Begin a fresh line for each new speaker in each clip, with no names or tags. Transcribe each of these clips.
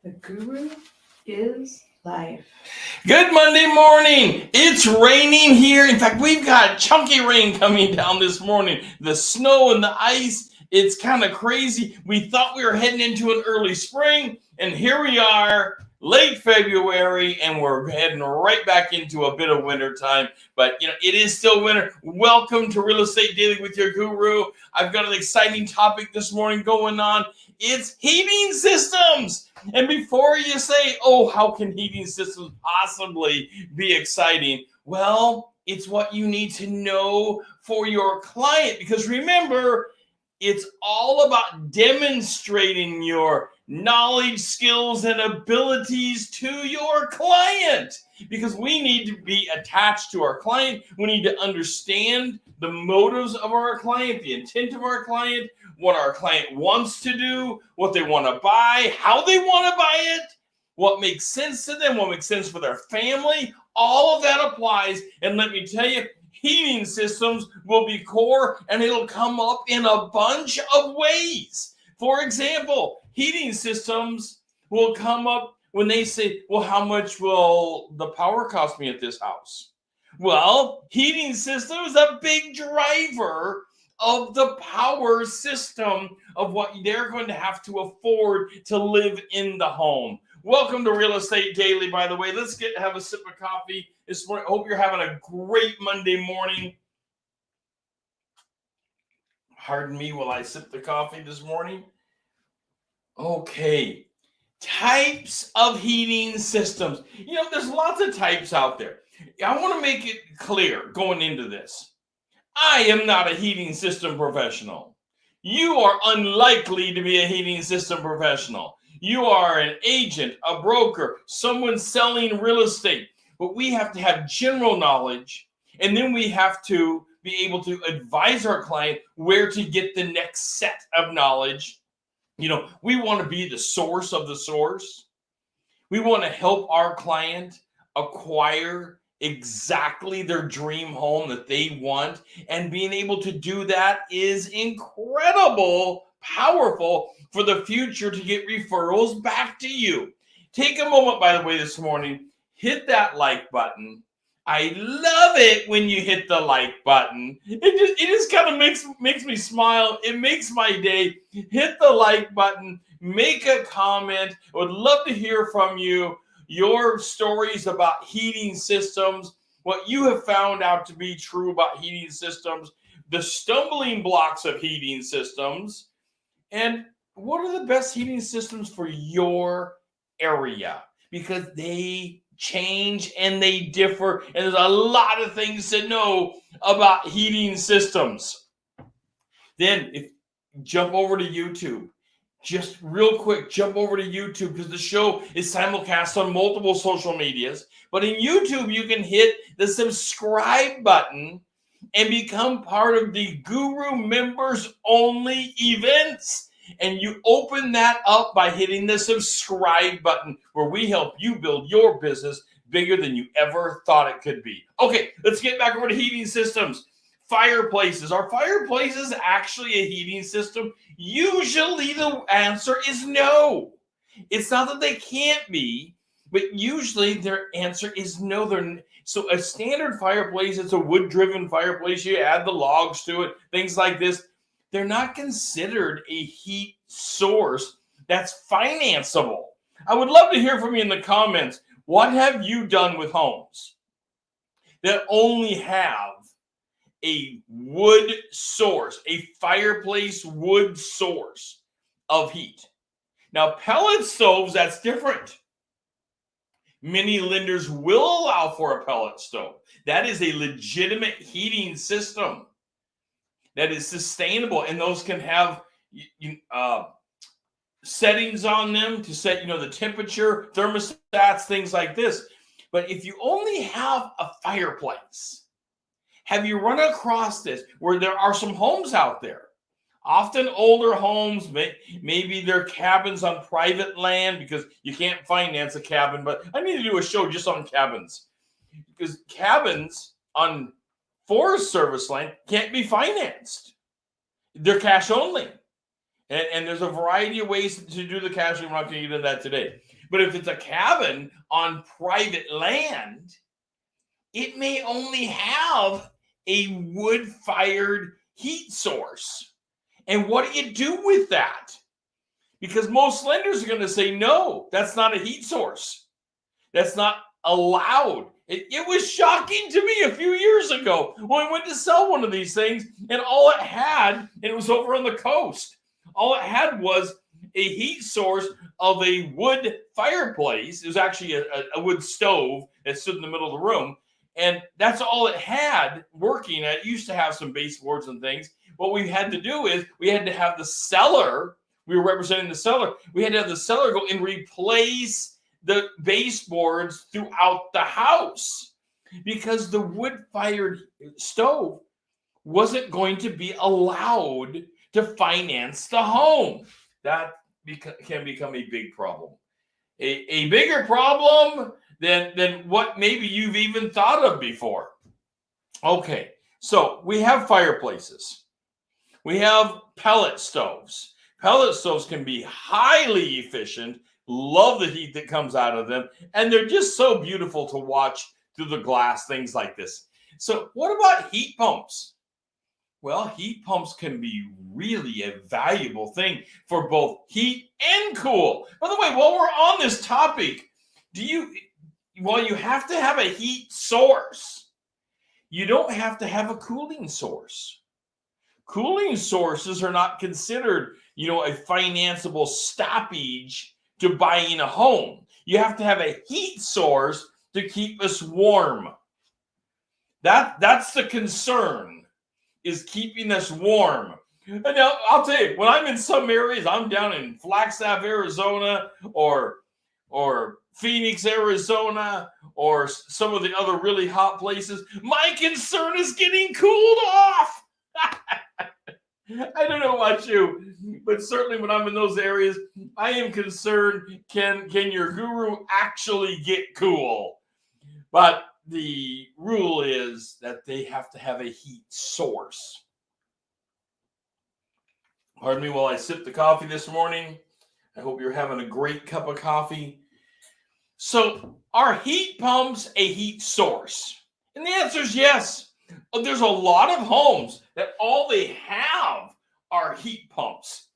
The guru is life.
Good Monday morning. It's raining here. In fact, we've got chunky rain coming down this morning. The snow and the ice, it's kind of crazy. We thought we were heading into an early spring, and here we are, late February, and we're heading right back into a bit of winter time. But, it is still winter. Welcome to Real Estate Daily with your guru. I've got an exciting topic this morning going on. It's heating systems. And before you say, oh, how can heating systems possibly be exciting? Well, it's what you need to know for your client. Because remember, it's all about demonstrating your knowledge, skills, and abilities to your client. Because we need to be attached to our client. We need to understand the motives of our client, the intent of our client, what our client wants to do, what they want to buy, how they want to buy it, what makes sense to them, what makes sense for their family. All of that applies. And let me tell you, heating systems will be core, and it'll come up in a bunch of ways. For example, heating systems will come up when they say, well, how much will the power cost me at this house? Well, heating system is a big driver of the power system of what they're going to have to afford to live in the home. Welcome to Real Estate Daily, by the way. Let's have a sip of coffee this morning. I hope you're having a great Monday morning. Pardon me while I sip the coffee this morning. Okay. Types of heating systems. There's lots of types out there. I want to make it clear going into this. I am not a heating system professional. You are unlikely to be a heating system professional. You are an agent, a broker, someone selling real estate. But we have to have general knowledge, and then we have to be able to advise our client where to get the next set of knowledge. We want to be the source of the source. We want to help our client acquire exactly their dream home that they want, and being able to do that is incredible, powerful for the future to get referrals back to you. Take a moment, by the way, this morning, hit that like button. I love it when you hit the like button. It just kind of makes me smile. It makes my day. Hit the like button, make a comment. I would love to hear from you. Your stories about heating systems, what you have found out to be true about heating systems, the stumbling blocks of heating systems, and what are the best heating systems for your area? Because they change and they differ, and there's a lot of things to know about heating systems. Then jump over to YouTube. Just real quick, jump over to YouTube, because the show is simulcast on multiple social medias. But in YouTube, you can hit the subscribe button and become part of the Guru members only events. And you open that up by hitting the subscribe button, where we help you build your business bigger than you ever thought it could be. Okay, let's get back over to heating systems. Fireplaces. Are fireplaces actually a heating system? Usually the answer is no. It's not that they can't be, but usually their answer is no. So a standard fireplace, it's a wood-driven fireplace. You add the logs to it, things like this. They're not considered a heat source that's financeable. I would love to hear from you in the comments. What have you done with homes that only have a wood source, a fireplace wood source of heat? Now, pellet stoves, that's different. Many lenders will allow for a pellet stove. That is a legitimate heating system that is sustainable, and those can have settings on them to set, the temperature, thermostats, things like this. But if you only have a fireplace, have you run across this where there are some homes out there, often older homes, maybe they're cabins on private land because you can't finance a cabin, but I need to do a show just on cabins, because cabins on Forest Service land can't be financed. They're cash only. And there's a variety of ways to do the caching. We're not going to get into that today. But if it's a cabin on private land, it may only have a wood-fired heat source. And what do you do with that? Because most lenders are going to say, no, that's not a heat source. That's not allowed. It was shocking to me a few years ago when I went to sell one of these things, and all it had, and it was over on the coast, all it had was a heat source of a wood fireplace. It was actually a wood stove that stood in the middle of the room. And that's all it had working. It used to have some baseboards and things. What we had to do is we had to have the seller, we were representing the seller, we had to have the seller go and replace the baseboards throughout the house because the wood-fired stove wasn't going to be allowed to finance the home. That can become a big problem. A bigger problem than what maybe you've even thought of before. Okay, so we have fireplaces. We have pellet stoves. Pellet stoves can be highly efficient. Love the heat that comes out of them. And they're just so beautiful to watch through the glass, things like this. So what about heat pumps? Well, heat pumps can be really a valuable thing for both heat and cool. By the way, while we're on this topic, while you have to have a heat source, you don't have to have a cooling source. Cooling sources are not considered, a financeable stoppage to buying a home. You have to have a heat source to keep us warm. That's the concern, is keeping us warm. And now, I'll tell you, when I'm in some areas, I'm down in Flagstaff, Arizona, or Phoenix, Arizona, or some of the other really hot places, my concern is getting cooled off. I don't know about you, but certainly when I'm in those areas, I am concerned, can your guru actually get cool? But the rule is that they have to have a heat source. Pardon me while I sip the coffee this morning. I hope you're having a great cup of coffee. So, are heat pumps a heat source? And the answer is yes. There's a lot of homes that all they have are heat pumps.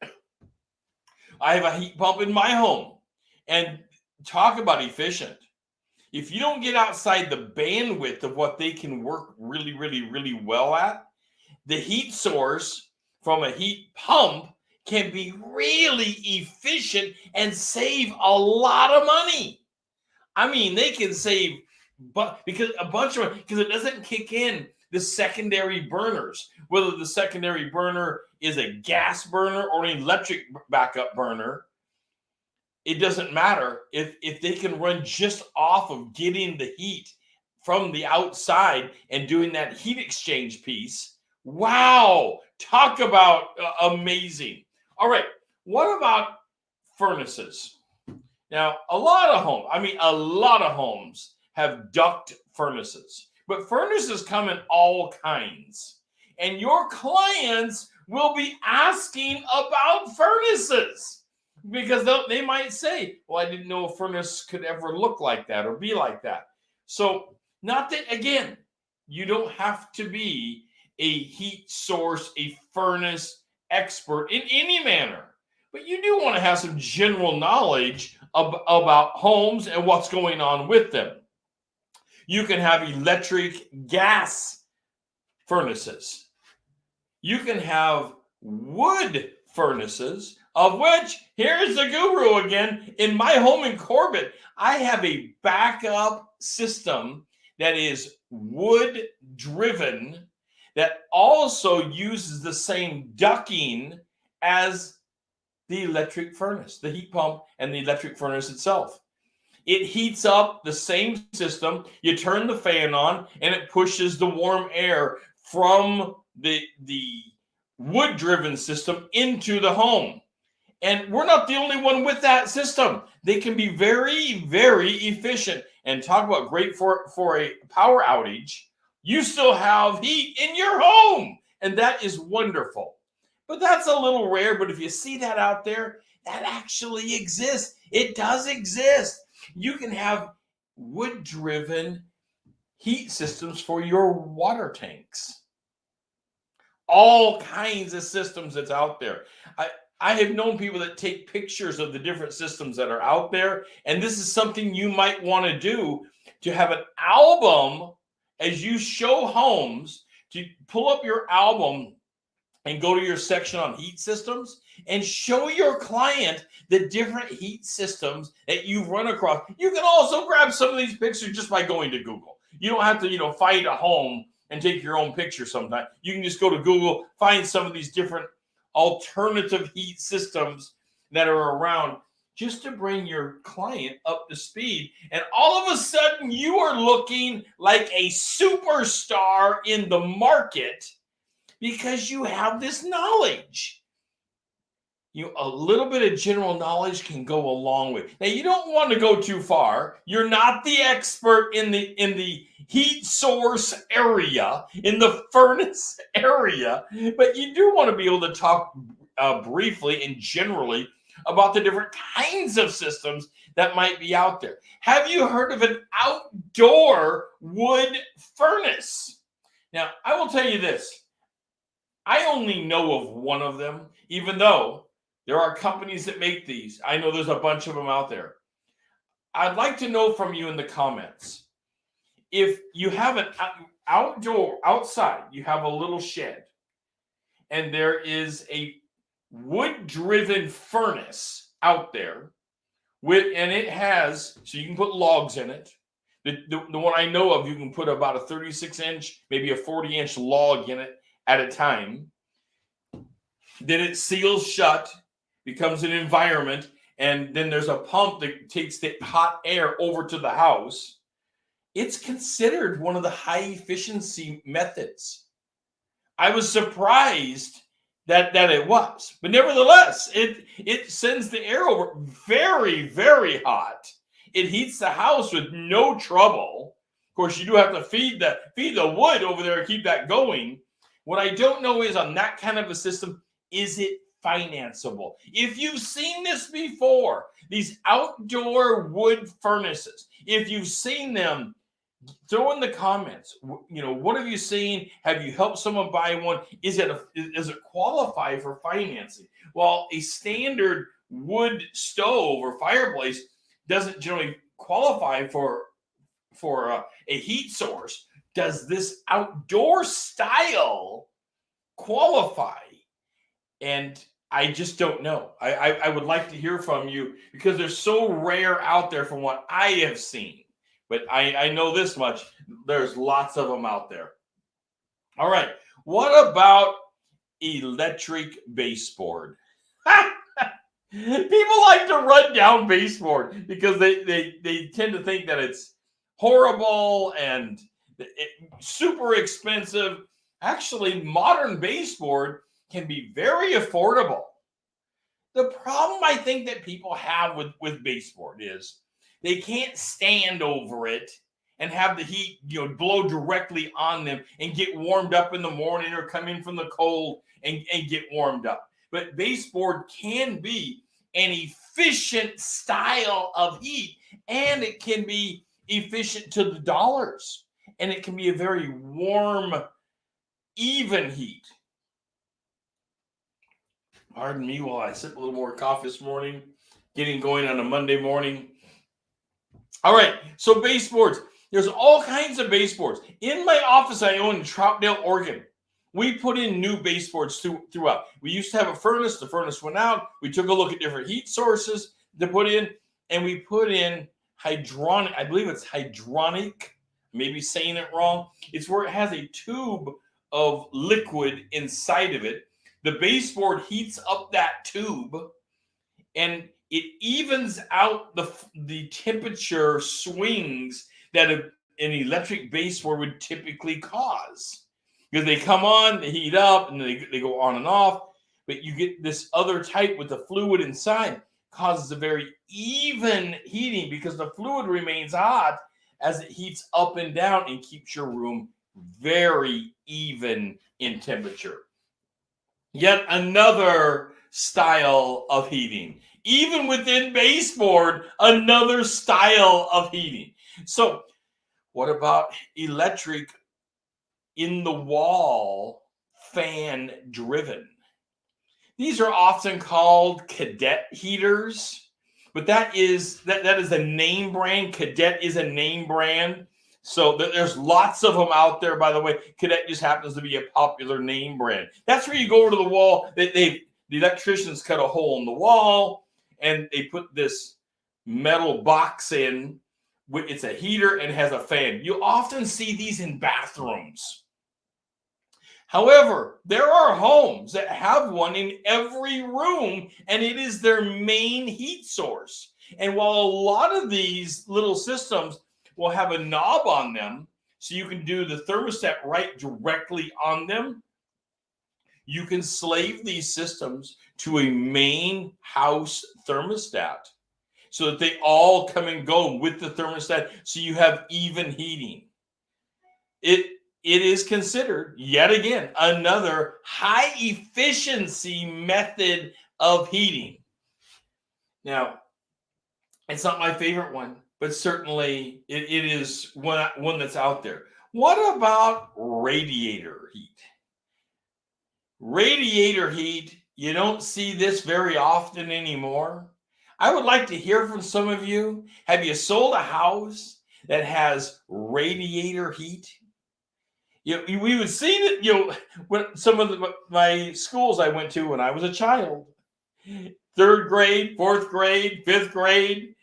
I have a heat pump in my home. And talk about efficient. If you don't get outside the bandwidth of what they can work really, really, really well at, the heat source from a heat pump can be really efficient and save a lot of money. I mean, they can save, because it doesn't kick in the secondary burners, whether the secondary burner is a gas burner or an electric backup burner. It doesn't matter if they can run just off of getting the heat from the outside and doing that heat exchange piece. Wow, talk about amazing. All right, what about furnaces? Now, a lot of homes have duct furnaces, but furnaces come in all kinds. And your clients will be asking about furnaces because they might say, well, I didn't know a furnace could ever look like that or be like that. So, not that, again, you don't have to be a heat source, a furnace expert in any manner, but you do want to have some general knowledge about homes and what's going on with them. You can have electric gas furnaces. You can have wood furnaces, of which, here's the guru again. In my home in Corbett, I have a backup system that is wood driven that also uses the same ducting as the electric furnace, the heat pump and the electric furnace itself. It heats up the same system. You turn the fan on and it pushes the warm air from the wood-driven system into the home. And we're not the only one with that system. They can be very, very efficient. And talk about great for a power outage. You still have heat in your home. And that is wonderful. But that's a little rare. But if you see that out there, that actually exists. It does exist. You can have wood-driven heat systems for your water tanks. All kinds of systems that's out there. I have known people that take pictures of the different systems that are out there, and this is something you might want to do, to have an album as you show homes, to pull up your album and go to your section on heat systems and show your client the different heat systems that you've run across. You can also grab some of these pictures just by going to Google. You don't have to, find a home and take your own picture sometime. You can just go to Google, find some of these different alternative heat systems that are around, just to bring your client up to speed. And all of a sudden, you are looking like a superstar in the market because you have this knowledge. A little bit of general knowledge can go a long way. Now, you don't want to go too far. You're not the expert in the heat source area, in the furnace area, but you do want to be able to talk briefly and generally about the different kinds of systems that might be out there. Have you heard of an outdoor wood furnace? Now, I will tell you this. I only know of one of them, even though there are companies that make these. I know there's a bunch of them out there. I'd like to know from you in the comments, if you have an outside, you have a little shed, and there is a wood-driven furnace out there, and it has, so you can put logs in it. The one I know of, you can put about a 36-inch, maybe a 40-inch log in it at a time. Then it seals shut, becomes an environment, and then there's a pump that takes the hot air over to the house. It's considered one of the high efficiency methods. I was surprised that it was, but nevertheless, it sends the air over very, very hot. It heats the house with no trouble. Of course, you do have to feed the wood over there and keep that going. What I don't know is, on that kind of a system, is it financeable? If you've seen this before, these outdoor wood furnaces, if you've seen them, throw in the comments. What have you seen? Have you helped someone buy one? Does it qualify for financing? Well, a standard wood stove or fireplace doesn't generally qualify for a heat source. Does this outdoor style qualify? And I just don't know. I would like to hear from you, because they're so rare out there from what I have seen. But I know this much. There's lots of them out there. All right. What about electric baseboard? People like to run down baseboard because they tend to think that it's horrible and super expensive. Actually, modern baseboard can be very affordable. The problem I think that people have with baseboard is they can't stand over it and have the heat blow directly on them and get warmed up in the morning, or come in from the cold and get warmed up. But baseboard can be an efficient style of heat, and it can be efficient to the dollars, and it can be a very warm, even heat. Pardon me while I sip a little more coffee this morning, getting going on a Monday morning. All right, so baseboards. There's all kinds of baseboards. In my office I own in Troutdale, Oregon, we put in new baseboards throughout. We used to have a furnace. The furnace went out. We took a look at different heat sources to put in, and we put in hydronic. I believe it's hydronic. Maybe saying it wrong. It's where it has a tube of liquid inside of it. The baseboard heats up that tube, and it evens out the temperature swings that an electric baseboard would typically cause. Because they come on, they heat up, and they go on and off. But you get this other type with the fluid inside, causes a very even heating, because the fluid remains hot as it heats up and down and keeps your room very even in temperature. Yet another style of heating. Even within baseboard, another style of heating. So, what about electric in the wall fan driven? These are often called Cadet Heaters, but that is a name brand. Cadet is a name brand. So there's lots of them out there, by the way. Cadet just happens to be a popular name brand. That's where you go to the wall. The electricians cut a hole in the wall, and they put this metal box in. It's a heater and has a fan. You often see these in bathrooms. However, there are homes that have one in every room, and it is their main heat source. And while a lot of these little systems will have a knob on them, so you can do the thermostat right directly on them, you can slave these systems to a main house thermostat so that they all come and go with the thermostat, so you have even heating. It is considered, yet again, another high efficiency method of heating. Now, it's not my favorite one, but certainly it is one that's out there. What about radiator heat? Radiator heat, you don't see this very often anymore. I would like to hear from some of you. Have you sold a house that has radiator heat? We would see that, when some of my schools I went to when I was a child, 3rd grade, 4th grade, 5th grade,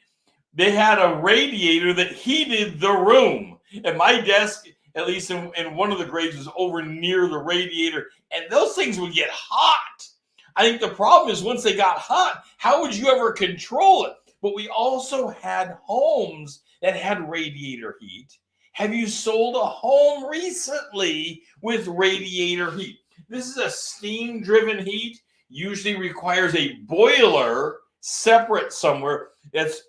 they had a radiator that heated the room. And my desk, at least in one of the grades, was over near the radiator. And those things would get hot. I think the problem is once they got hot, how would you ever control it? But we also had homes that had radiator heat. Have you sold a home recently with radiator heat? This is a steam-driven heat, usually requires a boiler separate somewhere that's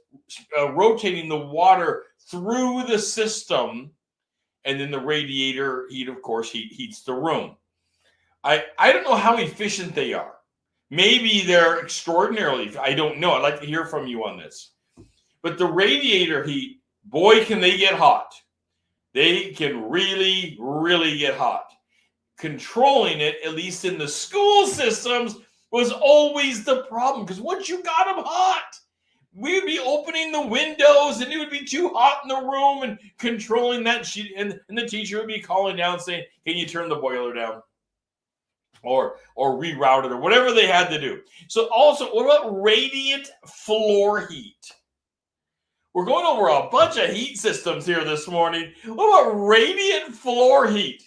rotating the water through the system, and then the radiator heat, of course, heats the room. I don't know how efficient they are. Maybe they're extraordinarily, I don't know. I'd like to hear from you on this. But the radiator heat, boy, can they get hot. They can really, really get hot. Controlling it, at least in the school systems, was always the problem. Because once you got them hot, we would be opening the windows and it would be too hot in the room and controlling that sheet. And the teacher would be calling down saying, can you turn the boiler down? Or reroute it or whatever they had to do. So also, what about radiant floor heat? We're going over a bunch of heat systems here this morning. What about radiant floor heat?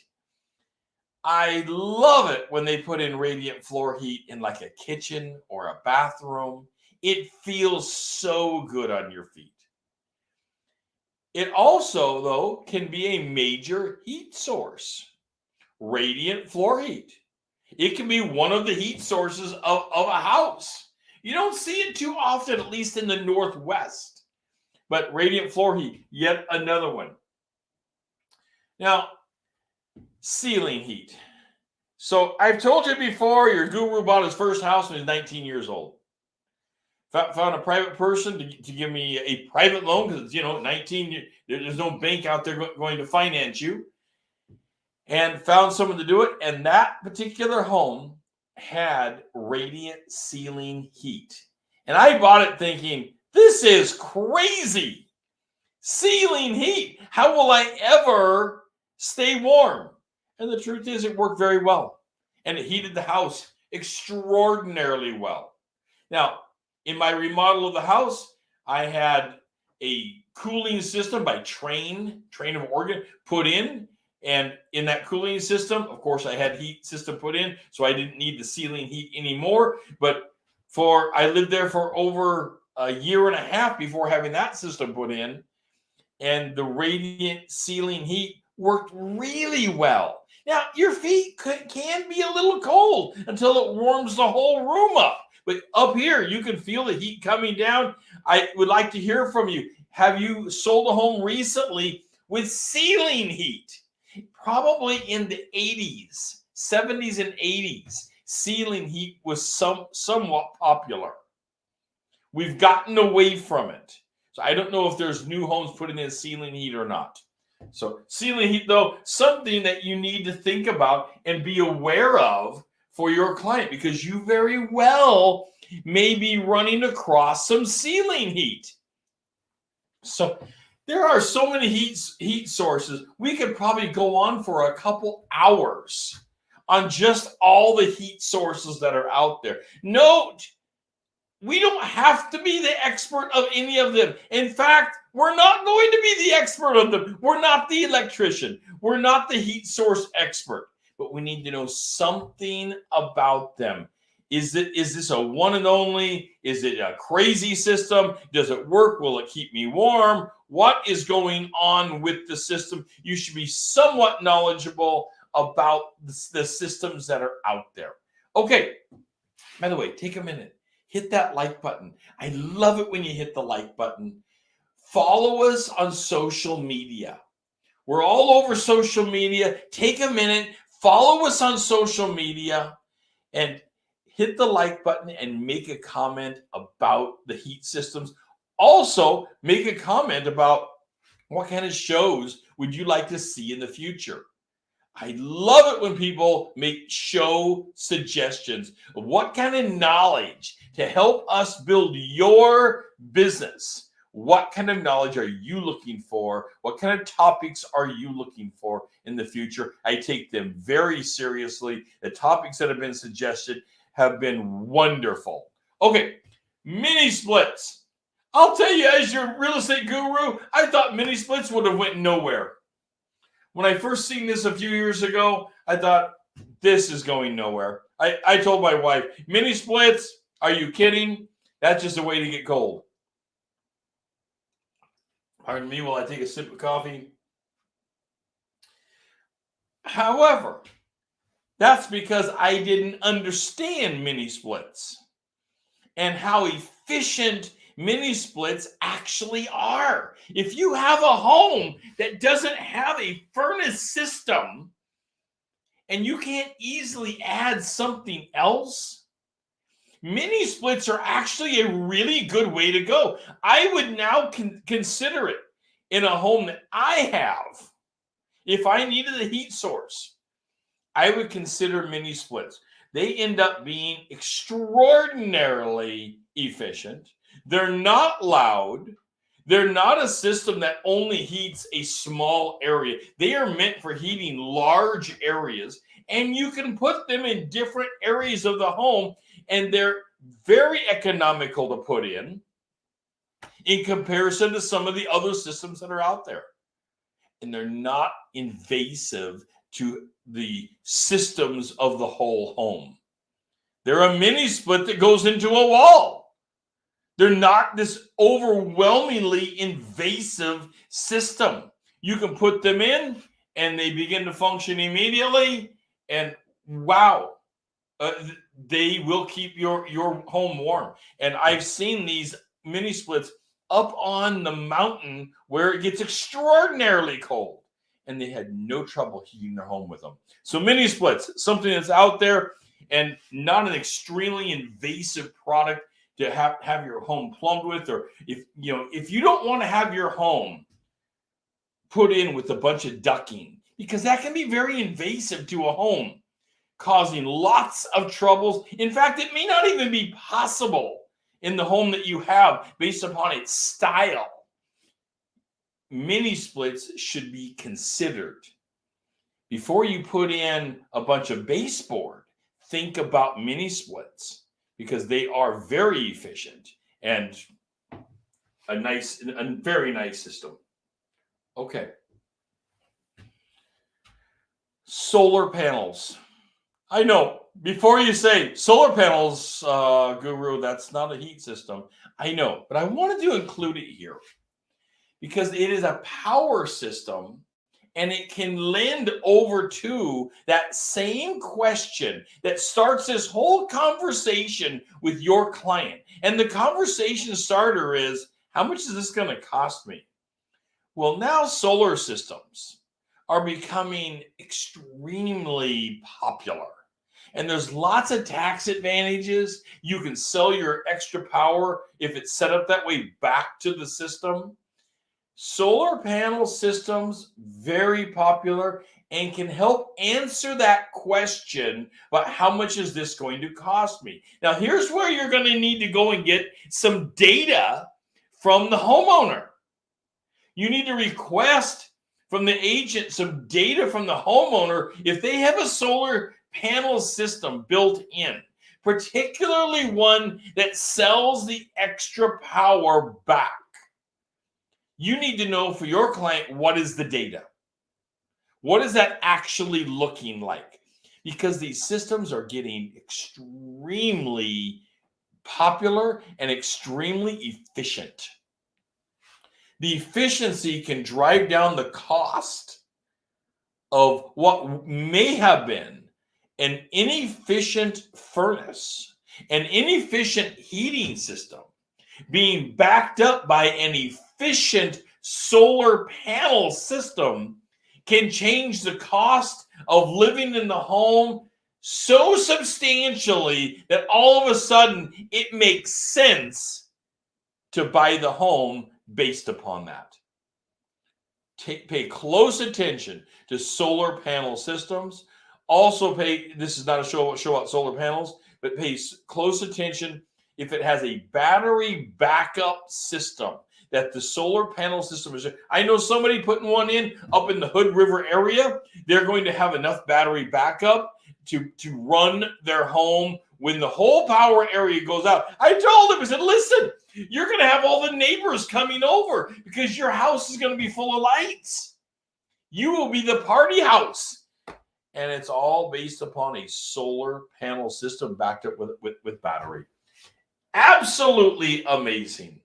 I love it when they put in radiant floor heat in like a kitchen or a bathroom. It feels so good on your feet. It also, though, can be a major heat source. Radiant floor heat. It can be one of the heat sources of a house. You don't see it too often, at least in the Northwest. But radiant floor heat, yet another one. Now, ceiling heat. So I've told you before, your guru bought his first house when he was 19 years old. Found a private person to give me a private loan because, 19, there's no bank out there going to finance you. And found someone to do it. And that particular home had radiant ceiling heat. And I bought it thinking, this is crazy. Ceiling heat. How will I ever stay warm? And the truth is it worked very well. And it heated the house extraordinarily well. Now, in my remodel of the house, I had a cooling system by Train of Oregon put in. And in that cooling system, of course, I had heat system put in, so I didn't need the ceiling heat anymore. But I lived there for over a year and a half before having that system put in. And the radiant ceiling heat worked really well. Now, your feet can be a little cold until it warms the whole room up. But up here, you can feel the heat coming down. I would like to hear from you. Have you sold a home recently with ceiling heat? Probably in the 80s, 70s and 80s. ceiling heat was somewhat popular. We've gotten away from it. So I don't know if there's new homes putting in ceiling heat or not. So ceiling heat, though, something that you need to think about and be aware of for your client, because you very well may be running across some ceiling heat. So there are so many heat sources. We could probably go on for a couple hours on just all the heat sources that are out there. Note, we don't have to be the expert of any of them. In fact, we're not going to be the expert of them. We're not the electrician. We're not the heat source expert. But we need to know something about them. Is this a one and only? Is it a crazy system? Does it work? Will it keep me warm? What is going on with the system? You should be somewhat knowledgeable about the systems that are out there. Okay, by the way, take a minute. Hit that like button. I love it when you hit the like button. Follow us on social media. We're all over social media. Take a minute, follow us on social media, and hit the like button and make a comment about the heat systems. Also, make a comment about what kind of shows would you like to see in the future. I love it when people make show suggestions of what kind of knowledge to help us build your business. What kind of knowledge are you looking for? What kind of topics are you looking for in the future? I take them very seriously. The topics that have been suggested have been wonderful. Okay, mini splits. I'll tell you, as your real estate guru, I thought mini splits would have went nowhere. When I first seen this a few years ago, I thought, this is going nowhere. I told my wife, mini splits, are you kidding? That's just a way to get cold. Pardon me while I take a sip of coffee. However, that's because I didn't understand mini splits and how efficient mini splits actually are. If you have a home that doesn't have a furnace system and you can't easily add something else, mini splits are actually a really good way to go. I would now consider it in a home that I have. If I needed a heat source, I would consider mini splits. They end up being extraordinarily efficient. They're not loud. They're not a system that only heats a small area. They are meant for heating large areas, and you can put them in different areas of the home, and they're very economical to put in comparison to some of the other systems that are out there. And they're not invasive to the systems of the whole home. They're a mini split that goes into a wall. They're not this overwhelmingly invasive system. You can put them in and they begin to function immediately, and wow, they will keep your home warm. And I've seen these mini splits up on the mountain where it gets extraordinarily cold, and they had no trouble heating their home with them. So mini splits, something that's out there and not an extremely invasive product to have your home plumbed with. Or if you don't want to have your home put in with a bunch of ducting, because that can be very invasive to a home, causing lots of troubles. In fact, it may not even be possible in the home that you have based upon its style. Mini splits should be considered. Before you put in a bunch of baseboard, think about mini splits, because they are very efficient and a very nice system. Okay. Solar panels. I know, before you say solar panels, guru, that's not a heat system. I know, but I wanted to include it here because it is a power system, and it can lend over to that same question that starts this whole conversation with your client. And the conversation starter is, how much is this going to cost me? Well, now solar systems are becoming extremely popular. and there's lots of tax advantages. You can sell your extra power if it's set up that way back to the system. Solar panel systems, very popular, and can help answer that question about how much is this going to cost me. Now, here's where you're going to need to go and get some data from the homeowner. You need to request from the agent some data from the homeowner if they have a solar panel system built in, particularly one that sells the extra power back. You need to know for your client, what is the data? What is that actually looking like? Because these systems are getting extremely popular and extremely efficient. The efficiency can drive down the cost of what may have been an inefficient furnace, an inefficient heating system being backed up by an efficient solar panel system can change the cost of living in the home so substantially that all of a sudden it makes sense to buy the home based upon that. Pay close attention to solar panel systems. Also this is not a show about solar panels, but pay close attention if it has a battery backup system that the solar panel system is. I know somebody putting one in up in the Hood River area. They're going to have enough battery backup to run their home when the whole power area goes out. I told them, I said, listen, you're going to have all the neighbors coming over because your house is going to be full of lights. You will be the party house. And it's all based upon a solar panel system backed up with battery. Absolutely amazing.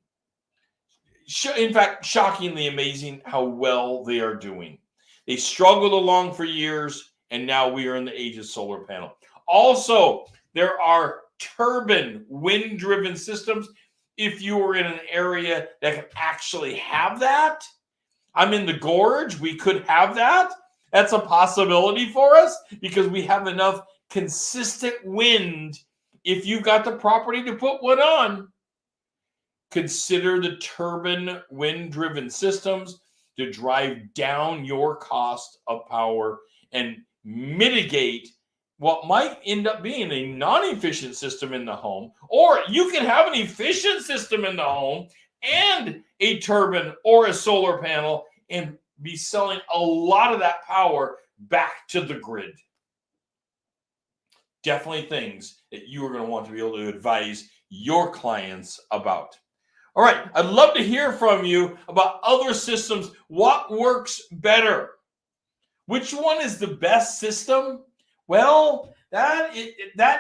In fact, shockingly amazing how well they are doing. They struggled along for years, and now we are in the age of solar panel. Also, there are turbine wind-driven systems. If you are in an area that can actually have that, I'm in the gorge, we could have that. That's a possibility for us because we have enough consistent wind. If you've got the property to put one on, consider the turbine wind-driven systems to drive down your cost of power and mitigate what might end up being a non-efficient system in the home. Or you can have an efficient system in the home and a turbine or a solar panel and be selling a lot of that power back to the grid. Definitely things that you are going to want to be able to advise your clients about. All right, I'd love to hear from you about other systems. What works better? Which one is the best system? Well, that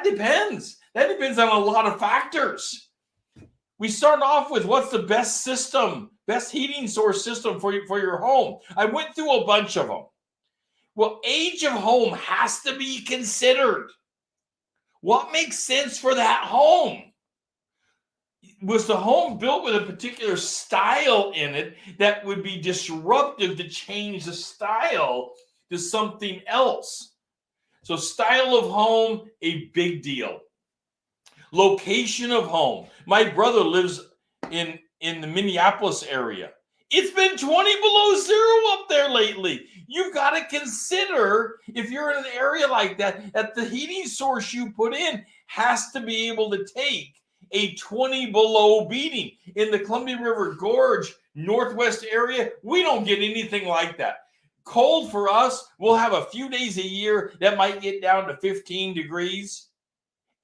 depends. That depends on a lot of factors. We start off with what's the best system, best heating source system for your home. I went through a bunch of them. Well, age of home has to be considered. What makes sense for that home? Was the home built with a particular style in it that would be disruptive to change the style to something else? So style of home, a big deal. Location of home. My brother lives in the Minneapolis area. It's been 20 below zero up there lately. You've got to consider, if you're in an area like that, that the heating source you put in has to be able to take a 20 below beating. In the Columbia River Gorge, Northwest area, we don't get anything like that. Cold for us, we'll have a few days a year that might get down to 15 degrees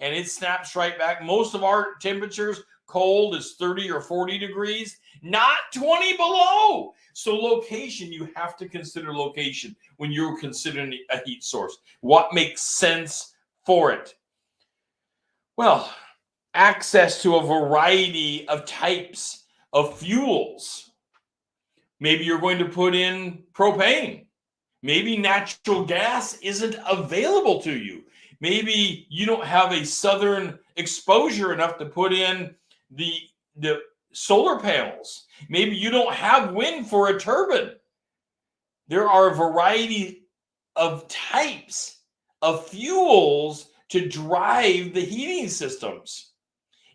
and it snaps right back. Most of our temperatures, cold is 30 or 40 degrees, not 20 below. So location, you have to consider location when you're considering a heat source. What makes sense for it? Well, access to a variety of types of fuels. Maybe you're going to put in propane. Maybe natural gas isn't available to you. Maybe you don't have a southern exposure enough to put in the solar panels. Maybe you don't have wind for a turbine. There are a variety of types of fuels to drive the heating systems.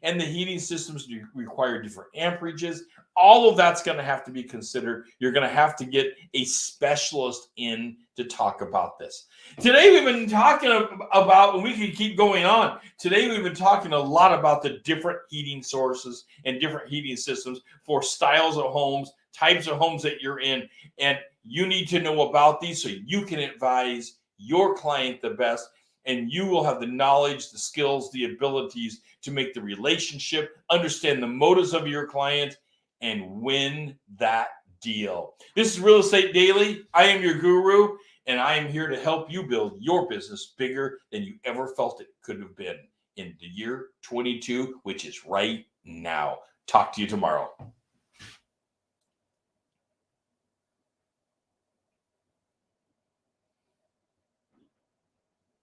And the heating systems require different amperages. All of that's going to have to be considered. You're going to have to get a specialist in to talk about this. Today, we've been talking about, and we can keep going on. Today, we've been talking a lot about the different heating sources and different heating systems for styles of homes, types of homes that you're in. And you need to know about these so you can advise your client the best. And you will have the knowledge, the skills, the abilities to make the relationship, understand the motives of your client, and win that deal. This is Real Estate Daily. I am your guru, and I am here to help you build your business bigger than you ever felt it could have been in the year 22, which is right now. Talk to you tomorrow.